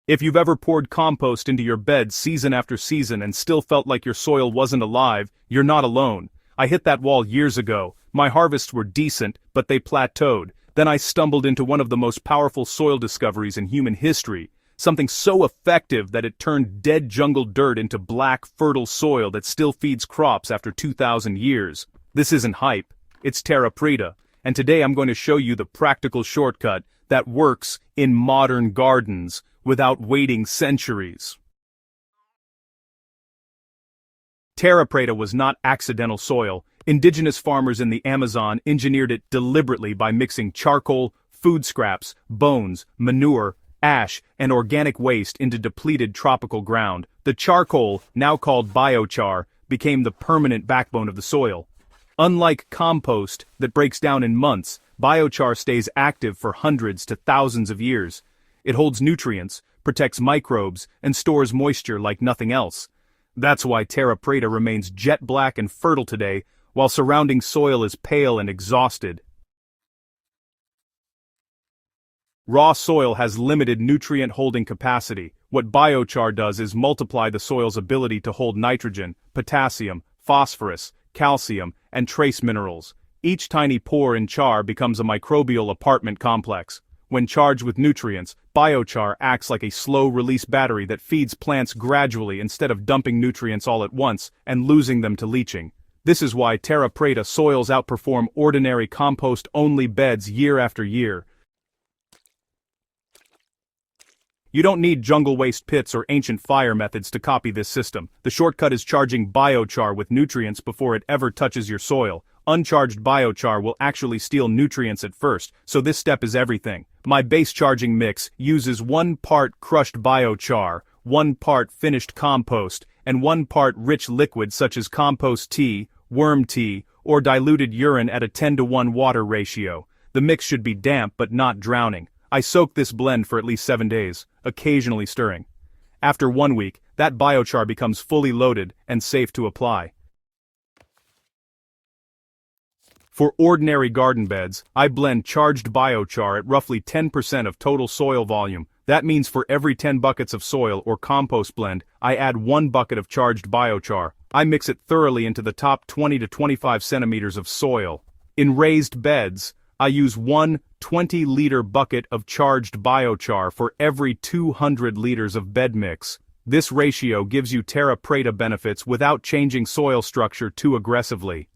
If you've ever poured compost into your bed season after season and still felt like your soil wasn't alive, you're not alone. I hit that wall years ago. My harvests were decent, but they plateaued. Then I stumbled into one of the most powerful soil discoveries in human history. Something so effective that it turned dead jungle dirt into black, fertile soil that still feeds crops after 2,000 years. This isn't hype. It's Terra Preta. And today I'm going to show you the practical shortcut that works in modern gardens without waiting centuries. Terra Preta was not accidental soil. Indigenous farmers in the Amazon engineered it deliberately by mixing charcoal, food scraps, bones, manure, ash, and organic waste into depleted tropical ground. The charcoal, now called biochar, became the permanent backbone of the soil. Unlike compost that breaks down in months, biochar stays active for hundreds to thousands of years. It holds nutrients, protects microbes, and stores moisture like nothing else. That's why Terra Preta remains jet black and fertile today, while surrounding soil is pale and exhausted. Raw soil has limited nutrient holding capacity. What biochar does is multiply the soil's ability to hold nitrogen, potassium, phosphorus, calcium, and trace minerals. Each tiny pore in char becomes a microbial apartment complex. When charged with nutrients, biochar acts like a slow-release battery that feeds plants gradually instead of dumping nutrients all at once and losing them to leaching. This is why Terra Preta soils outperform ordinary compost-only beds year after year. You don't need jungle waste pits or ancient fire methods to copy this system. The shortcut is charging biochar with nutrients before it ever touches your soil. Uncharged biochar will actually steal nutrients at first, so this step is everything. My base charging mix uses 1 part crushed biochar, 1 part finished compost, and 1 part rich liquid such as compost tea, worm tea, or diluted urine at a 10-to-1 water ratio. The mix should be damp but not drowning. I soak this blend for at least 7 days, occasionally stirring. After 1 week, that biochar becomes fully loaded and safe to apply. For ordinary garden beds, I blend charged biochar at roughly 10% of total soil volume. That means for every 10 buckets of soil or compost blend, I add 1 bucket of charged biochar. I mix it thoroughly into the top 20 to 25 centimeters of soil. In raised beds, I use 1 20-liter bucket of charged biochar for every 200 liters of bed mix. This ratio gives you Terra Preta benefits without changing soil structure too aggressively.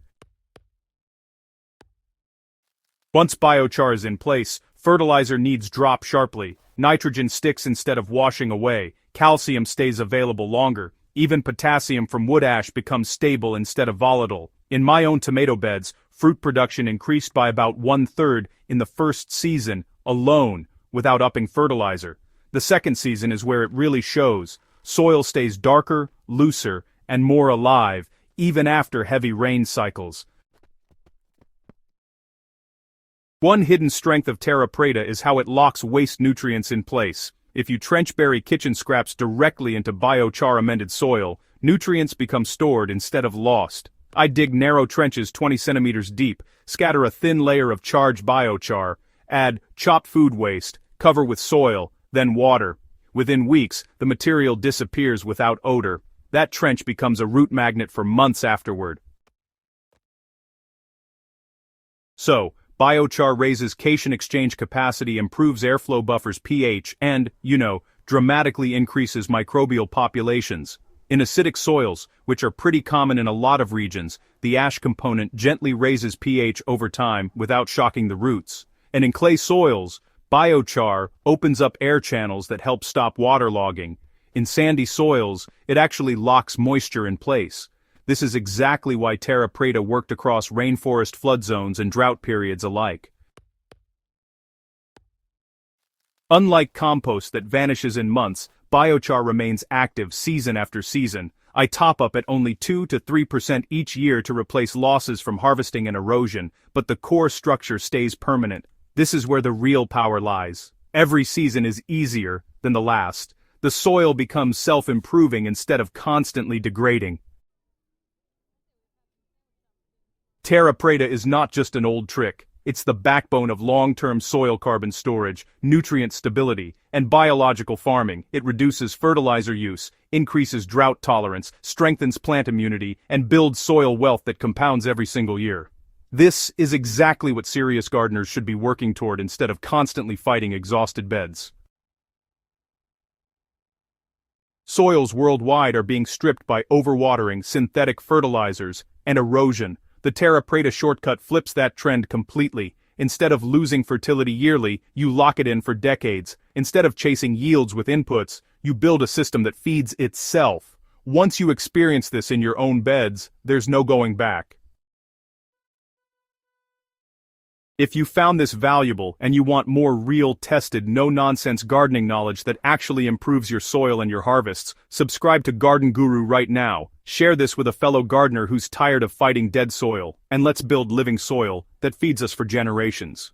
Once biochar is in place, fertilizer needs drop sharply. Nitrogen sticks instead of washing away. Calcium stays available longer. Even potassium from wood ash becomes stable instead of volatile. In my own tomato beds, fruit production increased by about 1/3 in the first season alone without upping fertilizer. The second season is where it really shows. Soil stays darker, looser, and more alive, even after heavy rain cycles. One hidden strength of Terra Preta is how it locks waste nutrients in place. If you trench-bury kitchen scraps directly into biochar-amended soil, nutrients become stored instead of lost. I dig narrow trenches 20 centimeters deep, scatter a thin layer of charged biochar, add chopped food waste, cover with soil, then water. Within weeks, the material disappears without odor. That trench becomes a root magnet for months afterward. So, biochar raises cation exchange capacity, improves airflow buffers pH, and, dramatically increases microbial populations. In acidic soils, which are pretty common in a lot of regions, the ash component gently raises pH over time without shocking the roots. And in clay soils, biochar opens up air channels that help stop waterlogging. In sandy soils, it actually locks moisture in place. This is exactly why Terra Preta worked across rainforest flood zones and drought periods alike. Unlike compost that vanishes in months, biochar remains active season after season. I top up at only 2 to 3% each year to replace losses from harvesting and erosion, but the core structure stays permanent. This is where the real power lies. Every season is easier than the last. The soil becomes self-improving instead of constantly degrading. Terra Preta is not just an old trick. It's the backbone of long-term soil carbon storage, nutrient stability, and biological farming. It reduces fertilizer use, increases drought tolerance, strengthens plant immunity, and builds soil wealth that compounds every single year. This is exactly what serious gardeners should be working toward instead of constantly fighting exhausted beds. Soils worldwide are being stripped by overwatering, synthetic fertilizers, and erosion. The Terra Preta shortcut flips that trend completely. Instead of losing fertility yearly, you lock it in for decades. Instead of chasing yields with inputs, you build a system that feeds itself. Once you experience this in your own beds, there's no going back. If you found this valuable and you want more real, tested, no-nonsense gardening knowledge that actually improves your soil and your harvests, subscribe to Garden Guru right now. Share this with a fellow gardener who's tired of fighting dead soil, and let's build living soil that feeds us for generations.